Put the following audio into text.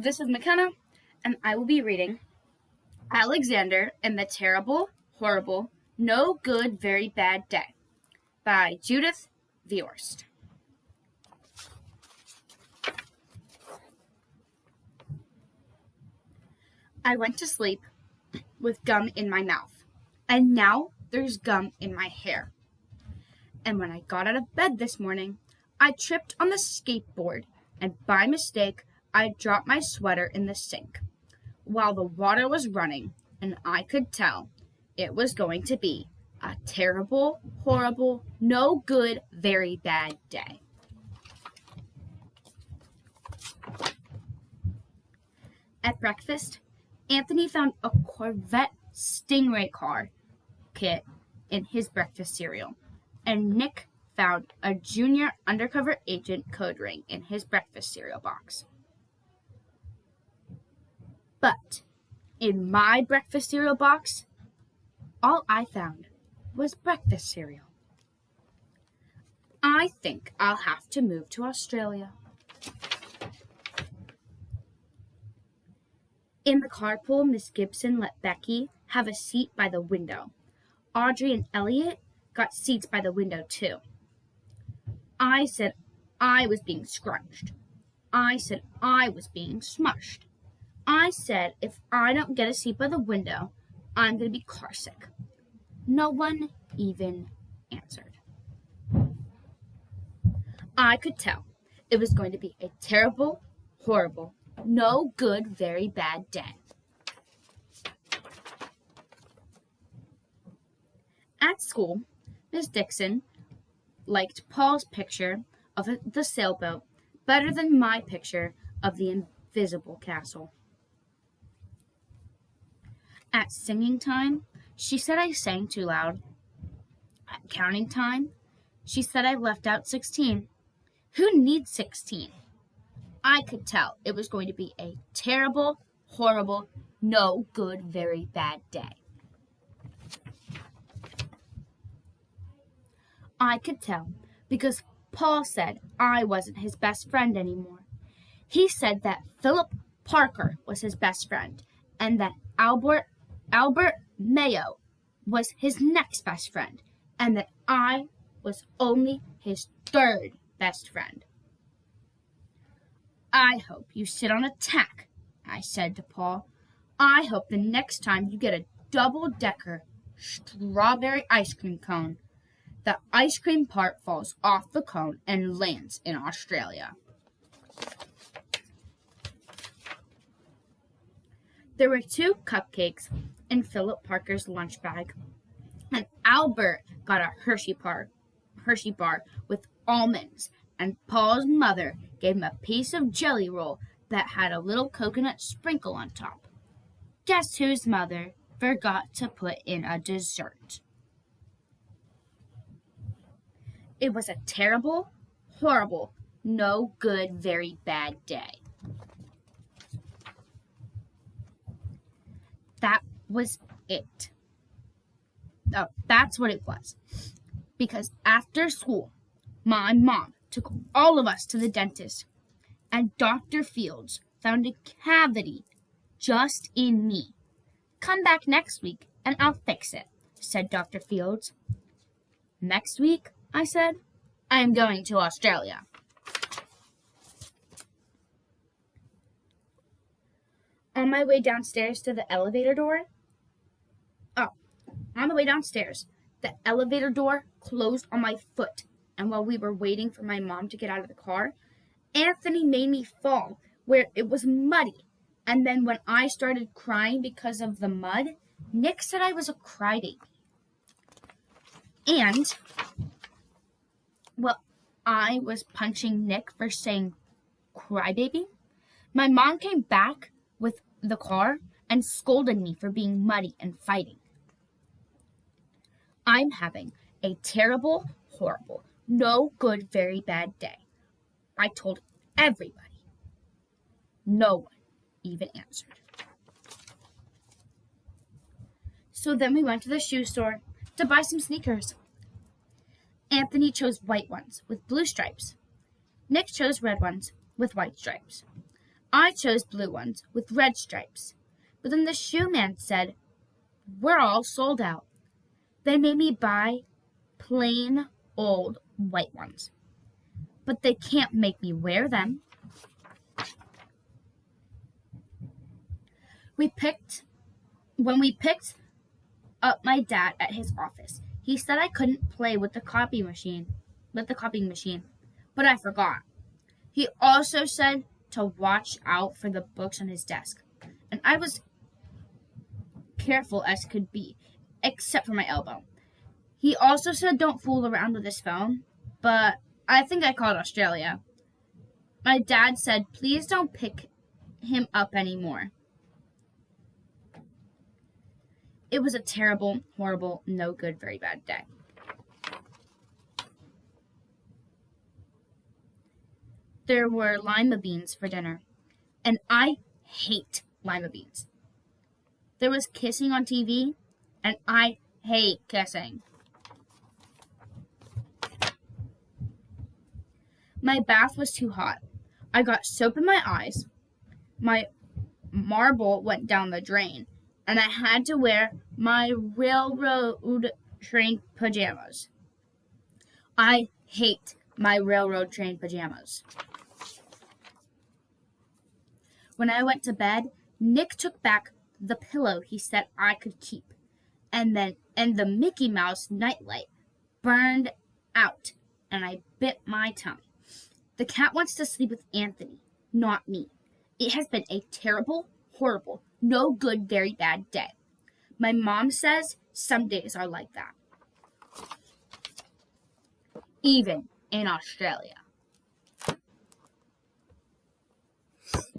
This is McKenna, and I will be reading Alexander and the Terrible, Horrible, No Good, Very Bad Day by Judith Viorst. I went to sleep with gum in my mouth, and now there's gum in my hair. And when I got out of bed this morning, I tripped on the skateboard, and by mistake, I dropped my sweater in the sink while the water was running, and I could tell it was going to be a terrible, horrible, no good, very bad day. At breakfast, Anthony found a Corvette Stingray car kit in his breakfast cereal, and Nick found a Junior Undercover Agent code ring in his breakfast cereal box. But in my breakfast cereal box, all I found was breakfast cereal. I think I'll have to move to Australia. In the carpool, Miss Gibson let Becky have a seat by the window. Audrey and Elliot got seats by the window too. I said I was being scrunched. I said I was being smushed. I said if I don't get a seat by the window, I'm going to be carsick. No one even answered. I could tell it was going to be a terrible, horrible, no good, very bad day. At school, Miss Dixon liked Paul's picture of the sailboat better than my picture of the invisible castle. At singing time, she said I sang too loud. At counting time, she said I left out 16. Who needs 16? I could tell it was going to be a terrible, horrible, no good, very bad day. I could tell because Paul said I wasn't his best friend anymore. He said that Philip Parker was his best friend and that Albert Mayo was his next best friend and that I was only his third best friend. I hope you sit on a tack, I said to Paul. I hope the next time you get a double-decker strawberry ice cream cone, the ice cream part falls off the cone and lands in Australia. There were 2 cupcakes in Philip Parker's lunch bag, and Albert got a Hershey bar with almonds, and Paul's mother gave him a piece of jelly roll that had a little coconut sprinkle on top. Guess whose mother forgot to put in a dessert? It was a terrible, horrible, no good, very bad day. That was it. Oh, that's what it was. Because after school, my mom took all of us to the dentist, and Dr. Fields found a cavity just in me. Come back next week, and I'll fix it, said Dr. Fields. Next week, I said, I am going to Australia. On my way downstairs to the elevator door, the elevator door closed on my foot, and while we were waiting for my mom to get out of the car, Anthony made me fall where it was muddy, and then when I started crying because of the mud, Nick said I was a crybaby. And, well, I was punching Nick for saying crybaby. My mom came back with the car and scolded me for being muddy and fighting. I'm having a terrible, horrible, no good, very bad day. I told everybody. No one even answered. So then we went to the shoe store to buy some sneakers. Anthony chose white ones with blue stripes. Nick chose red ones with white stripes. I chose blue ones with red stripes, but then the shoe man said, "We're all sold out." They made me buy plain old white ones, but they can't make me wear them. When we picked up my dad at his office, he said I couldn't play with the copying machine, but I forgot. He also said to watch out for the books on his desk, and I was careful as could be, except for my elbow. He also said don't fool around with his phone, but I think I called Australia. My dad said please don't pick him up anymore. It was a terrible, horrible, no good, very bad day. There were lima beans for dinner, and I hate lima beans. There was kissing on TV, and I hate kissing. My bath was too hot. I got soap in my eyes. My marble went down the drain, and I had to wear my railroad train pajamas. I hate my railroad train pajamas. When I went to bed, Nick took back the pillow he said I could keep, and the Mickey Mouse nightlight burned out, and I bit my tongue. The cat wants to sleep with Anthony, not me. It has been a terrible, horrible, no good, very bad day. My mom says some days are like that. Even in Australia.